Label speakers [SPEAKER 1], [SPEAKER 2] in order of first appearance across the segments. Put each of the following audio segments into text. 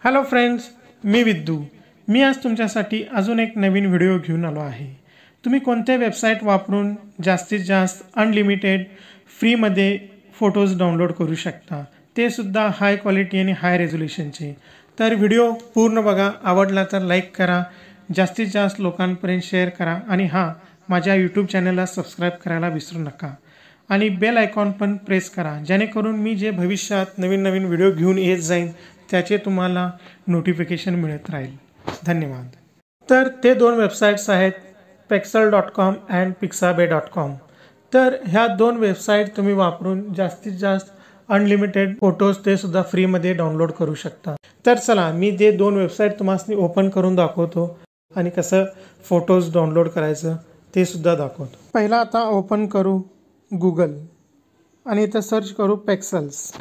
[SPEAKER 1] Hello friends, मी विद्दू. मी आज तुमच्यासाठी अजून एक नवीन व्हिडिओ घेऊन आलो आहे. तुम्ही कोणत्या वेबसाईट वापरून जास्तीत जास्त अनलिमिटेड फ्रीमध्ये फोटोज डाउनलोड करू शकता, ते सुद्धा हाय क्वालिटी आणि हाय रेझोल्युशनचे. तर व्हिडिओ पूर्ण बघा. आवडला तर लाईक करा, जास्तीत जास्त लोकांपर्यंत शेअर करा आणि हां, माझ्या यूट्यूब चॅनलला सबस्क्राईब करायला विसरू नका आणि बेल आयकॉन पण प्रेस करा, जेणेकरून मी जे भविष्यात नवीन नवीन व्हिडिओ घेऊन येत जाईन त्याचे तुम्हाला नोटिफिकेशन मिळत राहील. धन्यवाद. तर ते दोन वेबसाईट्स आहेत, pexel.com अँड pixabay.com. तर ह्या दोन वेबसाईट तुम्ही वापरून जास्तीत जास्त अनलिमिटेड फोटोज ते सुद्धा फ्रीमध्ये डाउनलोड करू शकता. तर चला, मी ते दोन वेबसाईट तुम्हाला ओपन करून दाखवतो आणि कसं फोटोज डाउनलोड करायचं ते सुद्धा दाखवतो. पहिला आता ओपन करू गूगल आणि इथं सर्च करू पेक्सल्स.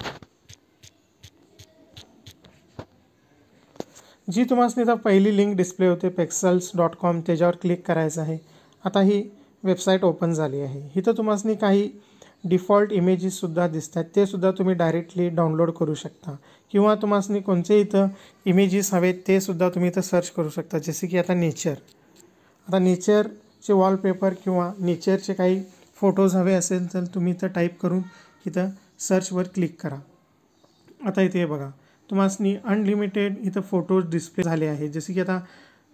[SPEAKER 1] जी तुम्हाला इथं पहिली लिंक डिस्प्ले होते pexels.com, त्याच्यावर क्लिक करायचं आहे. आता ही वेबसाईट ओपन झाली आहे. इथं तुम्हाला काही डिफॉल्ट इमेजेससुद्धा दिसत आहेत, ते सुद्धा तुम्ही डायरेक्टली डाउनलोड करू शकता किंवा तुम्हाला कोणते इथं इमेजेस हवेत ते सुद्धा तुम्ही इथं सर्च करू शकता. जसे की आता नेचरचे वॉलपेपर किंवा नेचरचे काही फोटोज हवे असेल तर तुम्ही इथं टाईप करून इथं सर्चवर क्लिक करा. आता इथे बघा, तुम्हाला अनलिमिटेड इथं फोटोज डिस्प्ले झाले आहे. जसे की आता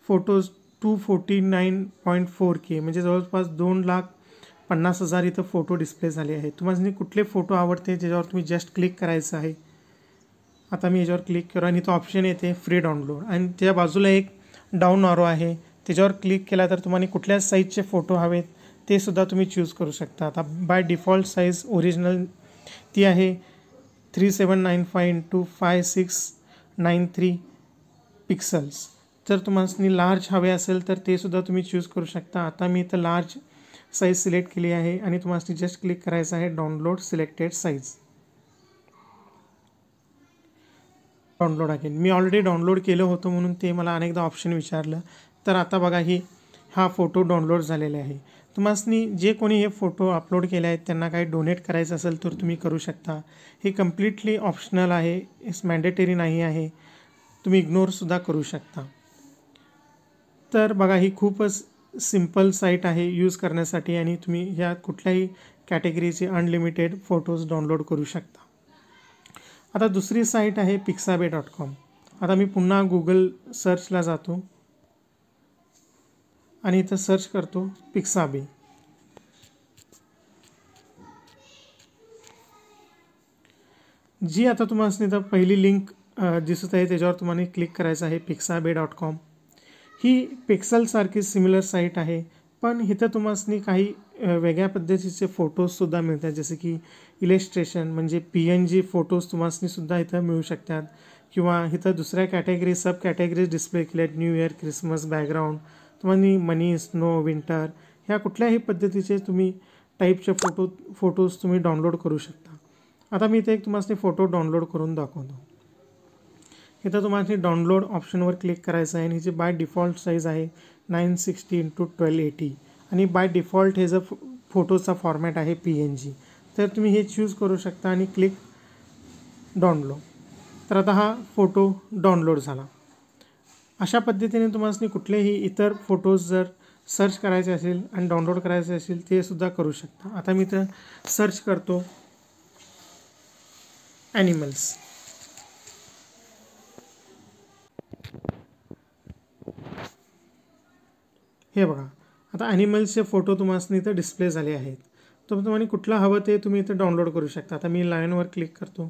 [SPEAKER 1] फोटोज 249.4K म्हणजे जवळपास 2,50,000 इथं फोटो डिस्प्ले झाले आहेत. तुम्हाला कुठले फोटो आवडते त्याच्यावर तुम्ही जस्ट क्लिक करायचं आहे. आता मी याच्यावर क्लिक करू आणि इथं ऑप्शन येते फ्री डाउनलोड आणि त्या बाजूला एक डाऊन आरो आहे, त्याच्यावर क्लिक केला तर तुम्हाला कुठल्या साईजचे फोटो हवेत ते सुद्धा तुम्ही चूज करू शकता. आता बाय डिफॉल्ट साईज ओरिजिनल ती आहे 3795x5693 पिक्सल्स. जर तुम्हाला लार्ज हवे असेल तर ते सुद्धा तुम्ही चूज करू शकता. आता मी इथं लार्ज साईज सिलेक्ट केली आहे आणि तुम्हाला जस्ट क्लिक करायचं आहे डाउनलोड सिलेक्टेड साईज. डाउनलोड आहे, मी ऑलरेडी डाउनलोड केलं होतं म्हणून ते मला अनेकदा ऑप्शन विचारलं. तर आता बघा, हा फोटो डाउनलोड झालेला आहे. तुम्हाला जे कोणी हे फोटो अपलोड केले आहेत त्यांना काही डोनेट करायचं असेल तर तुम्ही करू शकता. हे कम्प्लिटली ऑप्शनल आहे, इट्स मॅन्डेटरी नाही आहे, तुम्ही इग्नोरसुद्धा करू शकता. तर बघा, ही खूपच सिम्पल साईट आहे यूज करण्यासाठी आणि तुम्ही ह्या कुठल्याही कॅटेगरीचे अनलिमिटेड फोटोज डाउनलोड करू शकता. आता दुसरी साईट आहे pixabay.com. आता मी पुन्हा गूगल सर्चला जातो आणि इथं सर्च करतो पिक्साबे. जी आता तुम्हाला इथं पहिली लिंक दिसत आहे त्याच्यावर तुम्हाला क्लिक करायचं आहे pixabay.com. ही पिक्सलसारखी सिमिलर साईट आहे, पण इथं तुम्हाला काही वेगळ्या पद्धतीचे फोटोजसुद्धा मिळतात. जसे की इलेस्ट्रेशन म्हणजे PNG फोटोज तुम्हाला सुद्धा इथं मिळू शकतात किंवा इथं दुसऱ्या कॅटेगरी सब कॅटेगरीज डिस्प्ले केल्या आहेत. न्यू इयर, क्रिसमस, बॅकग्राऊंड, तुम्हाला मनी, स्नो, विंटर ह्या कुठल्याही पद्धतीचे तुम्ही टाईपचे फोटोज तुम्ही डाउनलोड करू शकता. आता मी इथे एक तुम्हाला फोटो डाउनलोड करून दाखवतो. इथं तुम्हाला डाउनलोड ऑप्शनवर क्लिक करायचं आहे आणि हिची बाय डिफॉल्ट साईज आहे 960x1280 आणि बाय डिफॉल्ट हे जर फोटोचा फॉर्मॅट आहे PNG. तर तुम्ही हे चूज करू शकता आणि क्लिक डाउनलोड. तर आता हा फोटो डाउनलोड झाला. अशा पद्धतीने तुम्हाला कुठलेही इतर फोटोज जर सर्च करायचे असेल आणि डाउनलोड करायचे असेल ते सुद्धा करू शकता. आता मी इथं सर्च करतो ॲनिमल्स. हे बघा, आता ॲनिमल्सचे फोटो तुम्हाला इथं डिस्प्ले झाले आहेत. तर तुम्हाला कुठला हवं ते तुम्ही इथं डाउनलोड करू शकता. आता मी लायनवर क्लिक करतो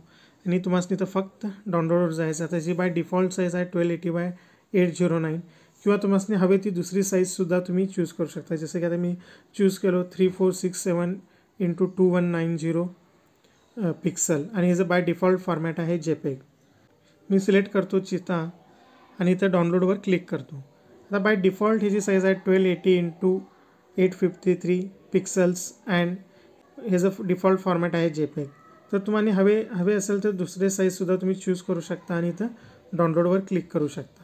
[SPEAKER 1] आणि तुम्हाला इथं फक्त डाउनलोडवर जायचं. आता जी बाय डिफॉल्ट साईज आहे 1280x809 किंवा तुम्हाला हवे ती दुसरी साईजसुद्धा तुम्ही चूज करू शकता. जसं की आता मी चूज केलो 3467x2190 पिक्सल आणि हे जर बाय डिफॉल्ट फॉर्मॅट आहे JPEG. मी सिलेक्ट करतो चिता आणि इथं डाउनलोडवर क्लिक करतो. आता बाय डिफॉल्ट ह्याची साईज आहे 1280x853 पिक्सल्स अँड हे जर डिफॉल्ट फॉर्मॅट आहे JPEG. तर तुम्हाला हवे असेल तर दुसरे साईजसुद्धा तुम्ही चूज करू शकता आणि इथं डाउनलोडवर क्लिक करू शकता.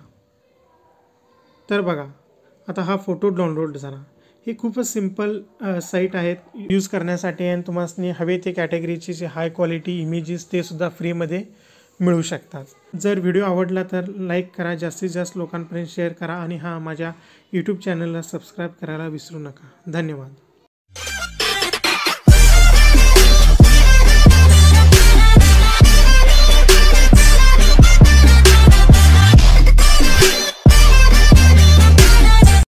[SPEAKER 1] तर बघा, आता हा फोटो डाउनलोड झाला. ही खूपच सिम्पल साईट आहेत यूज करण्यासाठी आणि तुम्हाला हवे ते कॅटेगरीचे जे हाय क्वालिटी इमेजेस ते सुद्धा फ्रीमध्ये मिळू शकतात। जर व्हिडिओ आवडला तर लाईक करा, जास्तीत जास्त लोकांपर्यंत शेअर करा आणि माझ्या यूट्यूब चॅनलला सबस्क्राईब करायला विसरू नका। धन्यवाद।